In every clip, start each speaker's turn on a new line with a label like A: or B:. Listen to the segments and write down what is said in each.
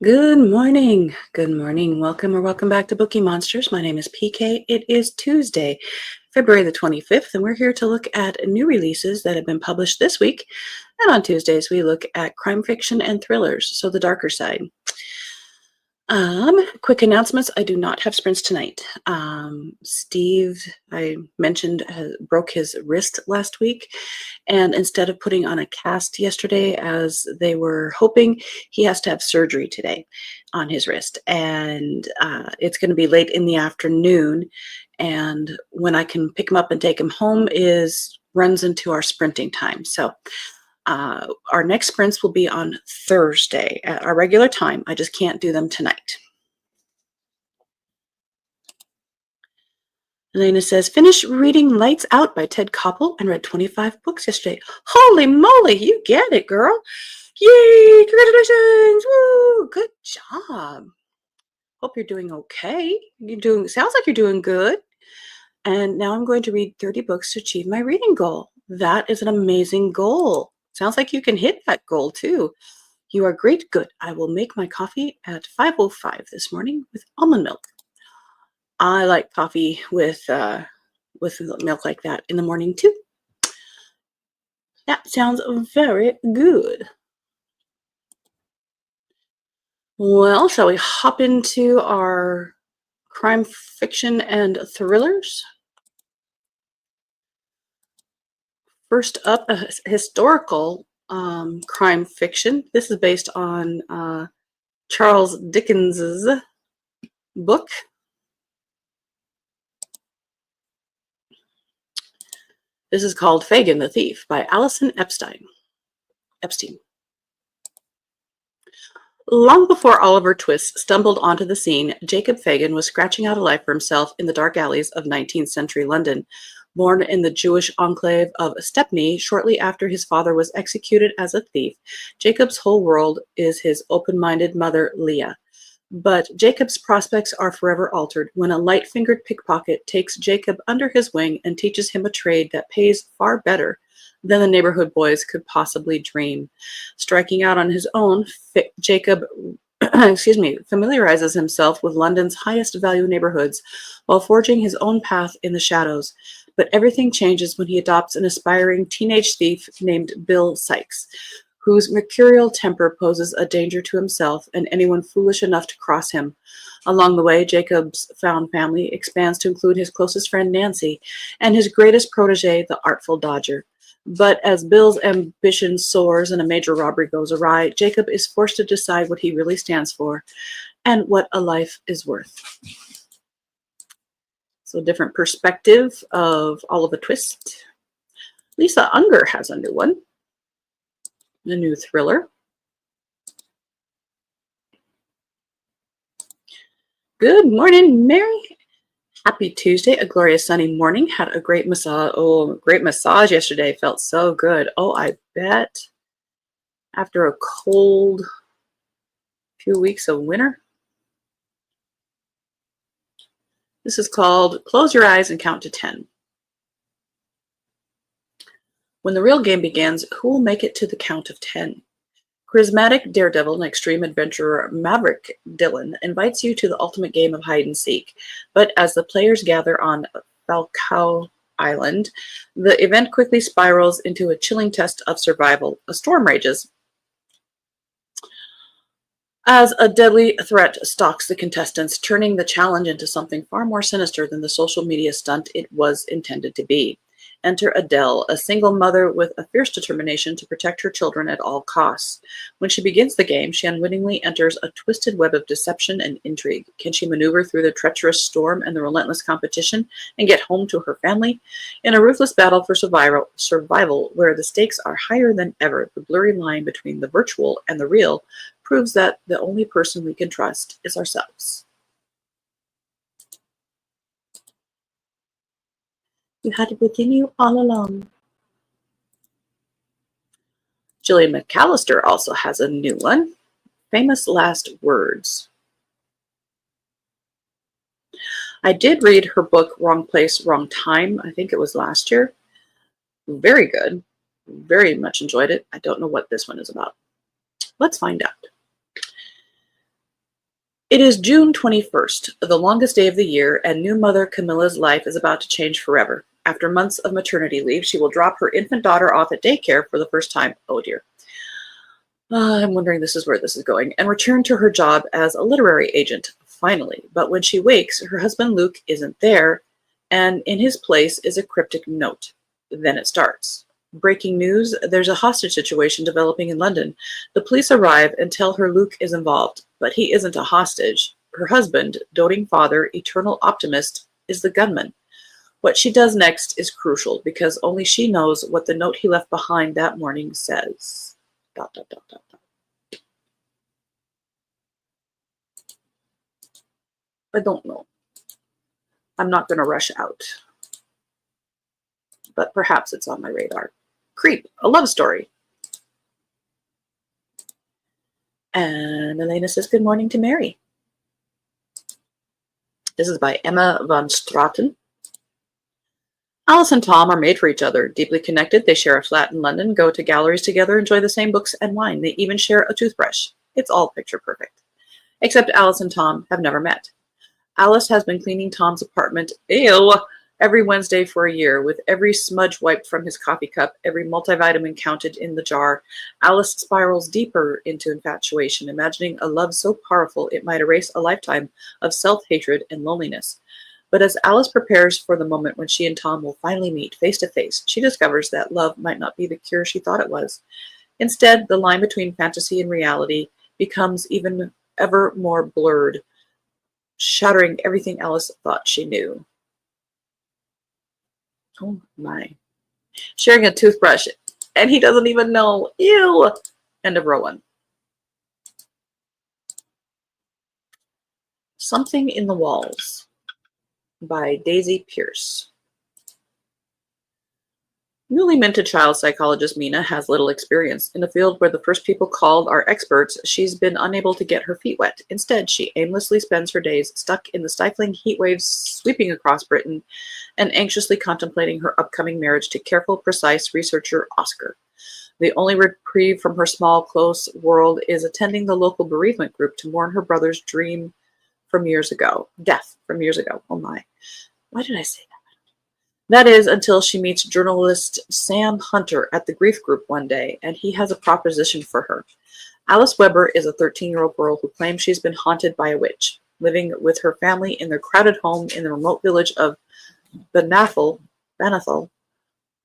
A: Good morning. Good morning. Welcome or welcome back to Bookeemonsters. My name is PK. It is Tuesday, February the 25th, and we're here to look at new releases that have been published this week. And on Tuesdays, we look at crime fiction and thrillers, so the darker side. Quick announcements. I do not have sprints tonight. Steve, I mentioned, broke his wrist last week. And instead of putting on a cast yesterday, as they were hoping, he has to have surgery today on his wrist. And it's going to be late in the afternoon. And when I can pick him up and take him home runs into our sprinting time. So our next sprints will be on Thursday at our regular time. I just can't do them tonight. Elena says, finished reading Lights Out by Ted Koppel and read 25 books yesterday. Holy moly, you get it, girl. Yay, congratulations. Woo, good job. Hope you're doing okay. Sounds like you're doing good. And now I'm going to read 30 books to achieve my reading goal. That is an amazing goal. Sounds like you can hit that goal too. You are great. Good. I will make my coffee at 5:05 this morning with almond milk. I like coffee with milk like that in the morning too. That sounds very good. Well, shall we hop into our crime fiction and thrillers? First up, a historical crime fiction. This is based on Charles Dickens's book. This is called Fagin the Thief by Alison Epstein. Long before Oliver Twist stumbled onto the scene, Jacob Fagin was scratching out a life for himself in the dark alleys of 19th century London. Born in the Jewish enclave of Stepney shortly after his father was executed as a thief, Jacob's whole world is his open-minded mother, Leah. But Jacob's prospects are forever altered when a light-fingered pickpocket takes Jacob under his wing and teaches him a trade that pays far better than the neighborhood boys could possibly dream. Striking out on his own, Jacob familiarizes himself with London's highest value neighborhoods while forging his own path in the shadows. But everything changes when he adopts an aspiring teenage thief named Bill Sykes, whose mercurial temper poses a danger to himself and anyone foolish enough to cross him. Along the way, Jacob's found family expands to include his closest friend Nancy and his greatest protege, the Artful Dodger. But as Bill's ambition soars and a major robbery goes awry, Jacob is forced to decide what he really stands for and what a life is worth. So a different perspective of Oliver Twist. Lisa Unger has a new one, a new thriller. Good morning, Mary. Happy Tuesday, a glorious sunny morning. Had a great massage. Oh, great massage yesterday. Felt so good. Oh, I bet. After a cold few weeks of winter. This is called Close Your Eyes and Count to 10. When the real game begins, who will make it to the count of 10? Charismatic daredevil and extreme adventurer Maverick Dillon invites you to the ultimate game of hide and seek. But as the players gather on Falcao Island, the event quickly spirals into a chilling test of survival. A storm rages as a deadly threat stalks the contestants, turning the challenge into something far more sinister than the social media stunt it was intended to be. Enter Adele, a single mother with a fierce determination to protect her children at all costs. When she begins the game, she unwittingly enters a twisted web of deception and intrigue. Can she maneuver through the treacherous storm and the relentless competition and get home to her family? In a ruthless battle for survival, where the stakes are higher than ever, the blurry line between the virtual and the real proves that the only person we can trust is ourselves. You had it within you all along. Gillian McAllister also has a new one, Famous Last Words. I did read her book, Wrong Place, Wrong Time. I think it was last year. Very good. Very much enjoyed it. I don't know what this one is about. Let's find out. It is June 21st, the longest day of the year, and new mother Camilla's life is about to change forever. After months of maternity leave, she will drop her infant daughter off at daycare for the first time. Oh dear. I'm wondering this is where this is going, and return to her job as a literary agent, finally. But when she wakes, her husband Luke isn't there, and in his place is a cryptic note. Then it starts. Breaking news, there's a hostage situation developing in London. The police arrive and tell her Luke is involved, but he isn't a hostage. Her husband, doting father, eternal optimist, is the gunman. What she does next is crucial because only she knows what the note he left behind that morning says. Dot, dot, dot, dot, dot. I don't know. I'm not going to rush out, but perhaps it's on my radar. Creep, a love story. And Elena says, good morning to Mary. This is by Emma von Straten. Alice and Tom are made for each other. Deeply connected, they share a flat in London, go to galleries together, enjoy the same books and wine. They even share a toothbrush. It's all picture perfect. Except Alice and Tom have never met. Alice has been cleaning Tom's apartment, every Wednesday for a year, with every smudge wiped from his coffee cup, every multivitamin counted in the jar. Alice spirals deeper into infatuation, imagining a love so powerful it might erase a lifetime of self-hatred and loneliness. But as Alice prepares for the moment when she and Tom will finally meet face to face, she discovers that love might not be the cure she thought it was. Instead, the line between fantasy and reality becomes even ever more blurred, shattering everything Alice thought she knew. Oh my. Sharing a toothbrush, and he doesn't even know. Ew! End of row 1. Something in the Walls by Daisy Pierce. Newly minted child psychologist Mina has little experience. In a field where the first people called are experts, she's been unable to get her feet wet. Instead, she aimlessly spends her days stuck in the stifling heat waves sweeping across Britain and anxiously contemplating her upcoming marriage to careful, precise researcher Oscar. The only reprieve from her small, close world is attending the local bereavement group to mourn her brother's death from years ago. Oh my. Why did I say that? That is until she meets journalist Sam Hunter at the grief group one day, and he has a proposition for her. Alice Weber is a 13-year-old girl who claims she's been haunted by a witch. Living with her family in their crowded home in the remote village of Banathal,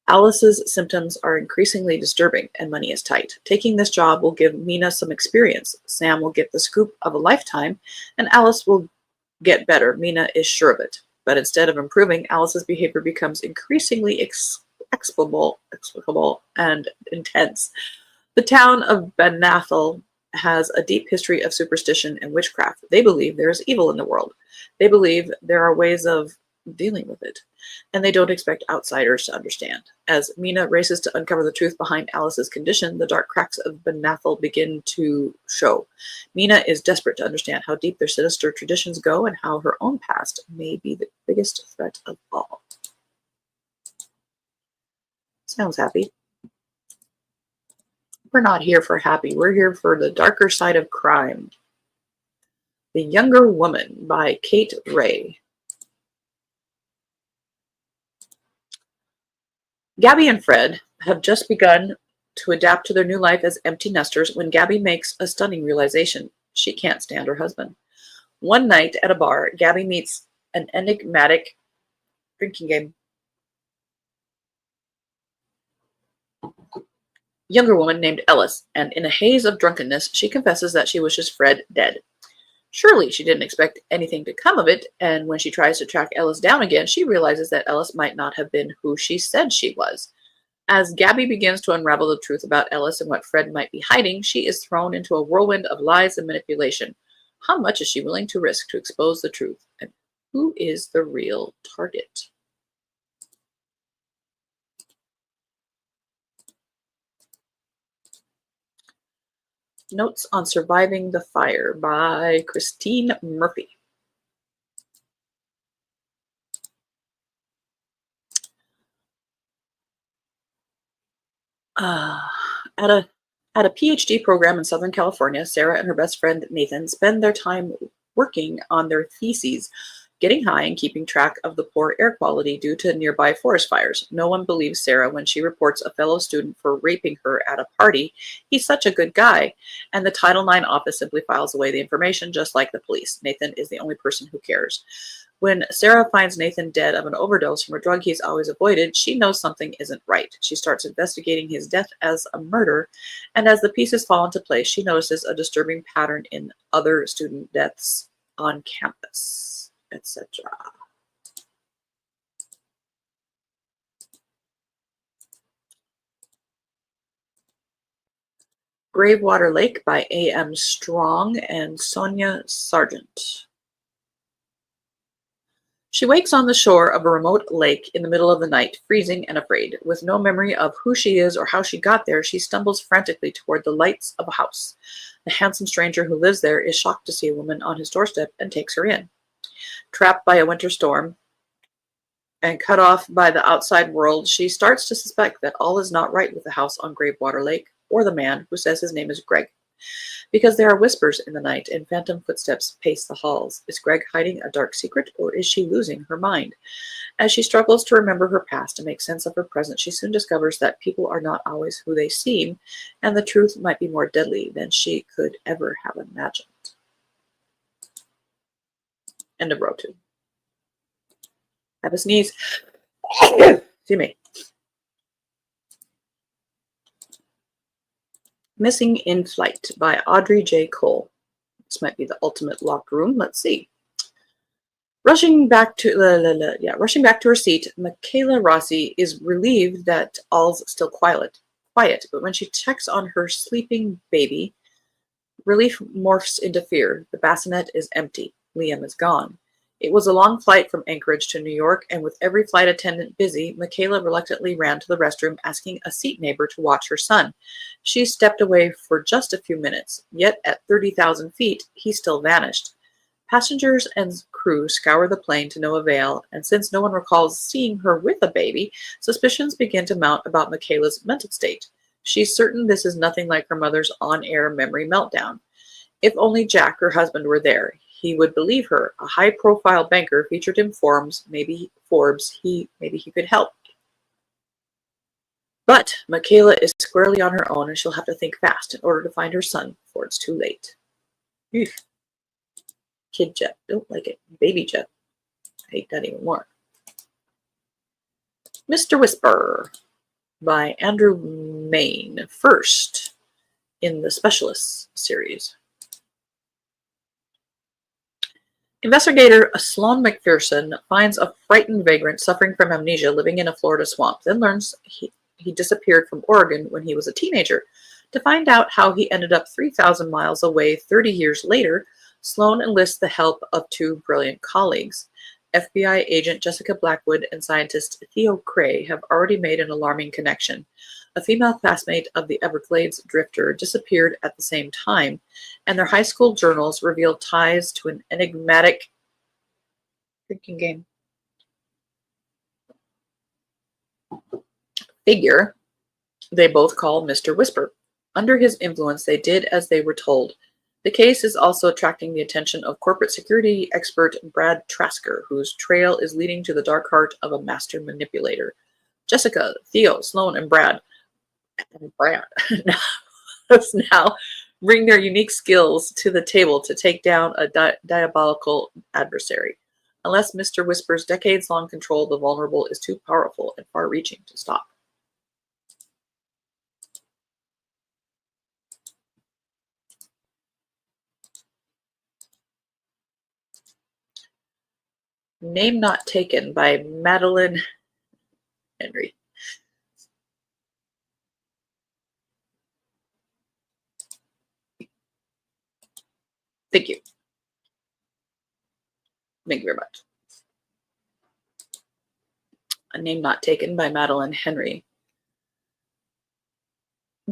A: Alice's symptoms are increasingly disturbing and money is tight. Taking this job will give Mina some experience. Sam will get the scoop of a lifetime, and Alice will get better. Mina is sure of it. But instead of improving, Alice's behavior becomes increasingly explicable and intense. The town of Banathal has a deep history of superstition and witchcraft. They believe there is evil in the world. They believe there are ways of dealing with it, and they don't expect outsiders to understand. As Mina races to uncover the truth behind Alice's condition, the dark cracks of Banathal begin to show. Mina is desperate to understand how deep their sinister traditions go and how her own past may be the biggest threat of all. Sounds happy. We're not here for happy. We're here for the darker side of crime. The Younger Woman by Kate Ray. Gabby and Fred have just begun to adapt to their new life as empty nesters when Gabby makes a stunning realization. She can't stand her husband. One night at a bar, Gabby meets an enigmatic drinking game younger woman named Ellis, and in a haze of drunkenness, she confesses that she wishes Fred dead. Surely she didn't expect anything to come of it, and when she tries to track Ellis down again, she realizes that Ellis might not have been who she said she was. As Gabby begins to unravel the truth about Ellis and what Fred might be hiding, she is thrown into a whirlwind of lies and manipulation. How much is she willing to risk to expose the truth? And who is the real target? Notes on Surviving the Fire by Christine Murphy. At a PhD program in Southern California, Sarah and her best friend Nathan spend their time working on their theses, getting high and keeping track of the poor air quality due to nearby forest fires. No one believes Sarah when she reports a fellow student for raping her at a party. He's such a good guy. And the Title IX office simply files away the information, just like the police. Nathan is the only person who cares. When Sarah finds Nathan dead of an overdose from a drug he's always avoided, she knows something isn't right. She starts investigating his death as a murder, and as the pieces fall into place, she notices a disturbing pattern in other student deaths on campus, etc. Gravewater Lake by A.M. Strong and Sonia Sargent. She wakes on the shore of a remote lake in the middle of the night, freezing and afraid. With no memory of who she is or how she got there, she stumbles frantically toward the lights of a house. The handsome stranger who lives there is shocked to see a woman on his doorstep and takes her in. Trapped by a winter storm and cut off by the outside world, she starts to suspect that all is not right with the house on Gravewater Lake or the man who says his name is Greg. Because there are whispers in the night and phantom footsteps pace the halls. Is Greg hiding a dark secret, or is she losing her mind? As she struggles to remember her past and make sense of her present, she soon discovers that people are not always who they seem, and the truth might be more deadly than she could ever have imagined. End of row 2. Have a sneeze. Excuse me. Missing in Flight by Audrey J. Cole. This might be the ultimate locked room. Let's see. Rushing back to her seat, Michaela Rossi is relieved that all's still quiet. But when she checks on her sleeping baby, relief morphs into fear. The bassinet is empty. Liam is gone. It was a long flight from Anchorage to New York, and with every flight attendant busy, Michaela reluctantly ran to the restroom, asking a seat neighbor to watch her son. She stepped away for just a few minutes, yet at 30,000 feet, he still vanished. Passengers and crew scour the plane to no avail, and since no one recalls seeing her with a baby, suspicions begin to mount about Michaela's mental state. She's certain this is nothing like her mother's on-air memory meltdown. If only Jack, her husband, were there, he would believe her. A high-profile banker featured in Forbes. Maybe he could help. But Michaela is squarely on her own, and she'll have to think fast in order to find her son before it's too late. Eugh. Kid jet. Don't like it. Baby jet. I hate that even more. Mr. Whisper by Andrew Main. First in the Specialists series. Investigator Sloan McPherson finds a frightened vagrant suffering from amnesia living in a Florida swamp, then learns he disappeared from Oregon when he was a teenager. To find out how he ended up 3,000 miles away 30 years later, Sloan enlists the help of 2 brilliant colleagues. FBI agent Jessica Blackwood and scientist Theo Cray have already made an alarming connection. A female classmate of the Everglades drifter disappeared at the same time, and their high school journals revealed ties to an enigmatic drinking game figure they both call Mr. Whisper. Under his influence, they did as they were told. The case is also attracting the attention of corporate security expert Brad Trasker, whose trail is leading to the dark heart of a master manipulator. Jessica, Theo, Sloan, and Brad now bring their unique skills to the table to take down a diabolical adversary. Unless Mr. Whisper's decades-long control of the vulnerable is too powerful and far-reaching to stop. Name Not Taken by Madeline Henry. Thank you. Thank you very much. A Name Not Taken by Madeline Henry.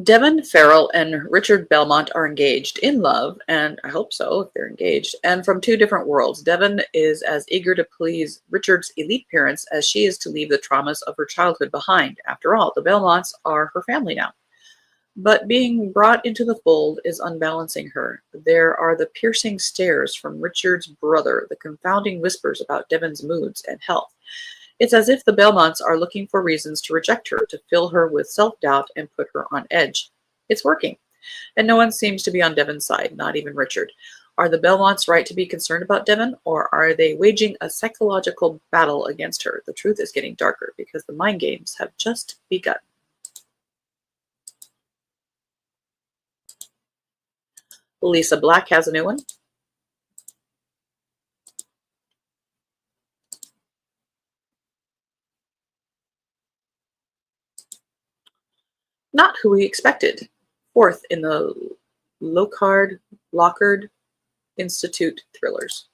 A: Devon Farrell and Richard Belmont are engaged in love, and I hope so if they're engaged, and from 2 different worlds. Devon is as eager to please Richard's elite parents as she is to leave the traumas of her childhood behind. After all, the Belmonts are her family now. But being brought into the fold is unbalancing her. There are the piercing stares from Richard's brother, the confounding whispers about Devon's moods and health. It's as if the Belmonts are looking for reasons to reject her, to fill her with self-doubt and put her on edge. It's working. And no one seems to be on Devon's side, not even Richard. Are the Belmonts right to be concerned about Devon, or are they waging a psychological battle against her? The truth is getting darker because the mind games have just begun. Lisa Black has a new one. Not who we expected. Fourth in the Lockard Institute thrillers.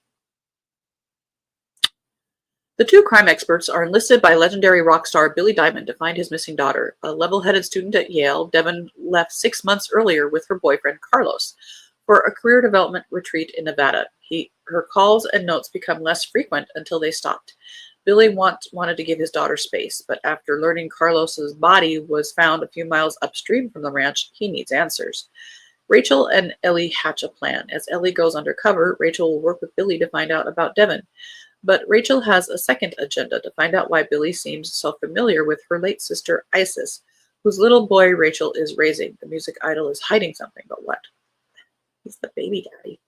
A: The two crime experts are enlisted by legendary rock star Billy Diamond to find his missing daughter. A level-headed student at Yale, Devon left 6 months earlier with her boyfriend, Carlos, for a career development retreat in Nevada. Her calls and notes become less frequent until they stopped. Billy wanted to give his daughter space, but after learning Carlos's body was found a few miles upstream from the ranch, he needs answers. Rachel and Ellie hatch a plan. As Ellie goes undercover, Rachel will work with Billy to find out about Devon. But Rachel has a second agenda, to find out why Billy seems so familiar with her late sister Isis, whose little boy Rachel is raising. The music idol is hiding something, but what? He's the baby daddy.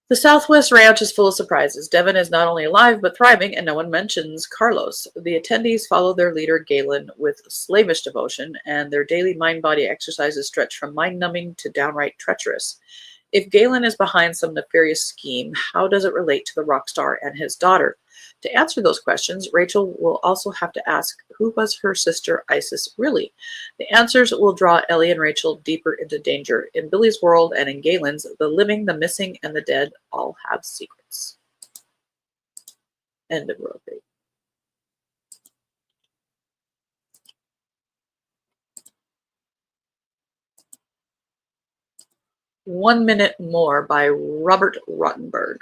A: The Southwest Ranch is full of surprises. Devon is not only alive, but thriving, and no one mentions Carlos. The attendees follow their leader, Galen, with slavish devotion, and their daily mind-body exercises stretch from mind-numbing to downright treacherous. If Galen is behind some nefarious scheme, how does it relate to the rock star and his daughter? To answer those questions, Rachel will also have to ask, who was her sister Isis really? The answers will draw Ellie and Rachel deeper into danger. In Billy's world and in Galen's, the living, the missing, and the dead all have secrets. End of row 3. One Minute More by Robert Rottenberg.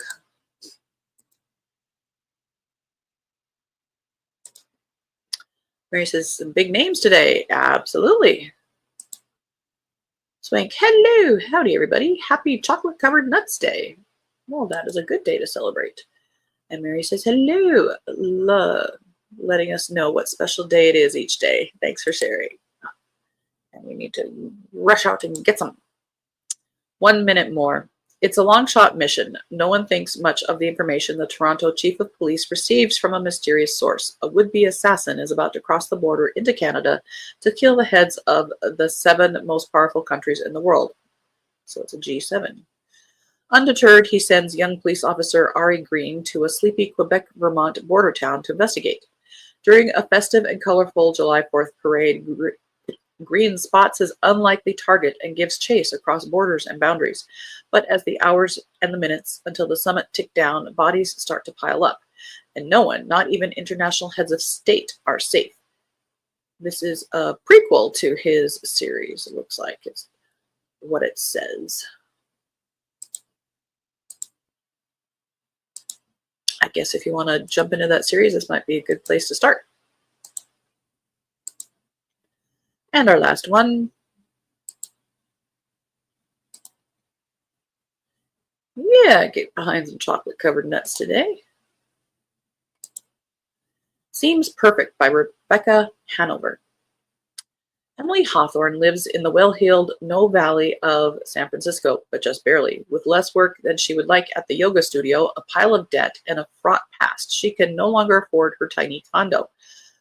A: Mary says, some big names today. Absolutely. Swank, hello. Howdy, everybody. Happy chocolate-covered nuts day. Well, that is a good day to celebrate. And Mary says, hello. Letting us know what special day it is each day. Thanks for sharing. And we need to rush out and get some. 1 minute more. It's a long-shot mission. No one thinks much of the information the Toronto Chief of Police receives from a mysterious source. A would-be assassin is about to cross the border into Canada to kill the heads of the 7 most powerful countries in the world. So it's a G7. Undeterred, he sends young police officer Ari Green to a sleepy Quebec-Vermont border town to investigate. During a festive and colorful July 4th parade, Green spots his unlikely target and gives chase across borders and boundaries. But as the hours and the minutes until the summit tick down, bodies start to pile up. And no one, not even international heads of state, are safe. This is a prequel to his series, it looks like. It's what it says. I guess if you want to jump into that series, this might be a good place to start. And our last one. Yeah, get behind some chocolate-covered nuts today. Seems Perfect by Rebecca Hanover. Emily Hawthorne lives in the well-heeled No Valley of San Francisco, but just barely. With less work than she would like at the yoga studio, a pile of debt, and a fraught past, she can no longer afford her tiny condo.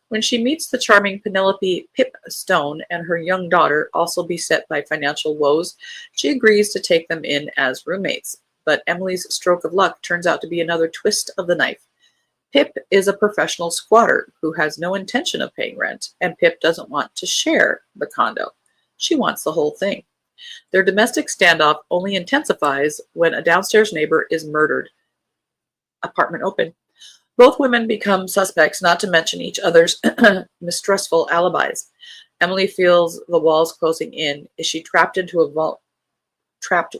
A: When she meets the charming Penelope Pip Stone and her young daughter, also beset by financial woes, she agrees to take them in as roommates. But Emily's stroke of luck turns out to be another twist of the knife. Pip is a professional squatter who has no intention of paying rent, and Pip doesn't want to share the condo. She wants the whole thing. Their domestic standoff only intensifies when a downstairs neighbor is murdered. Apartment open. Both women become suspects, not to mention each other's mistrustful alibis. Emily feels the walls closing in. Is she trapped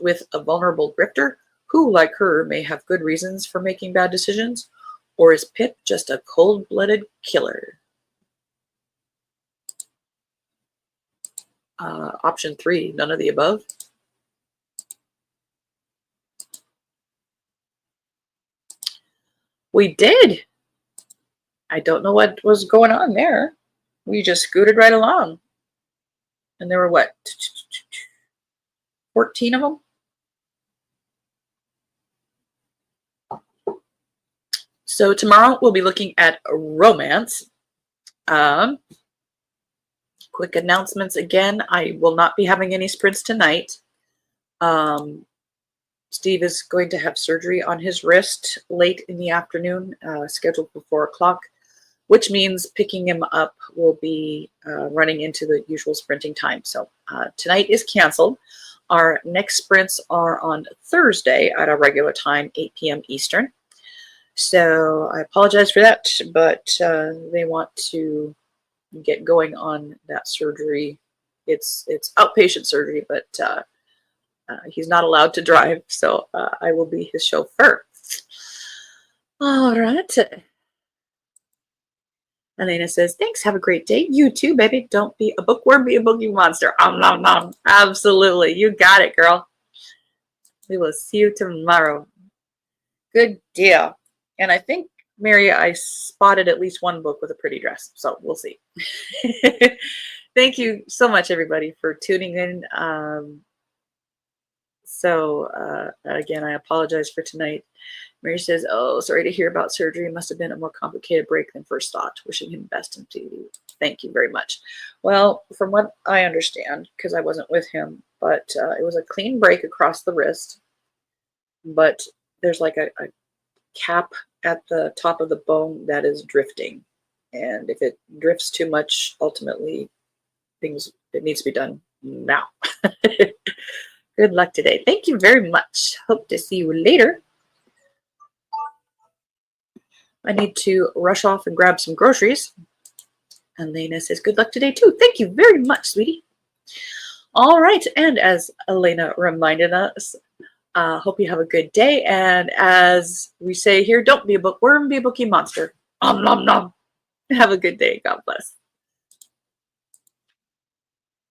A: with a vulnerable grifter who, like her, may have good reasons for making bad decisions? Or is Pip just a cold-blooded killer? Option 3, none of the above. We did. I don't know what was going on there. We just scooted right along. And there were what? 14 of them? So tomorrow we'll be looking at romance. Quick announcements again. I will not be having any sprints tonight. Steve is going to have surgery on his wrist late in the afternoon, scheduled for 4 o'clock, which means picking him up will be running into the usual sprinting time. So tonight is canceled. Our next sprints are on Thursday at our regular time, 8 p.m. Eastern. So I apologize for that, but they want to get going on that surgery. It's outpatient surgery, but he's not allowed to drive, so I will be his chauffeur. All right. Elena says, thanks, have a great day. You too, baby. Don't be a bookworm, be a bookie monster. Nom, nom. Absolutely. You got it, girl. We will see you tomorrow. Good deal. And I think, Mary, I spotted at least one book with a pretty dress, so we'll see. Thank you so much, everybody, for tuning in. Again, I apologize for tonight. Mary says, oh, sorry to hear about surgery. It must have been a more complicated break than first thought. Wishing him best in duty. Thank you very much. Well, from what I understand, because I wasn't with him, but it was a clean break across the wrist, but there's like a cap at the top of the bone that is drifting. And if it drifts too much, ultimately, it needs to be done now. Good luck today. Thank you very much. Hope to see you later. I need to rush off and grab some groceries. And Lena says, good luck today too. Thank you very much, sweetie. All right. And as Elena reminded us, hope you have a good day. And as we say here, don't be a bookworm, be a bookie monster. Nom, nom, nom. Have a good day. God bless.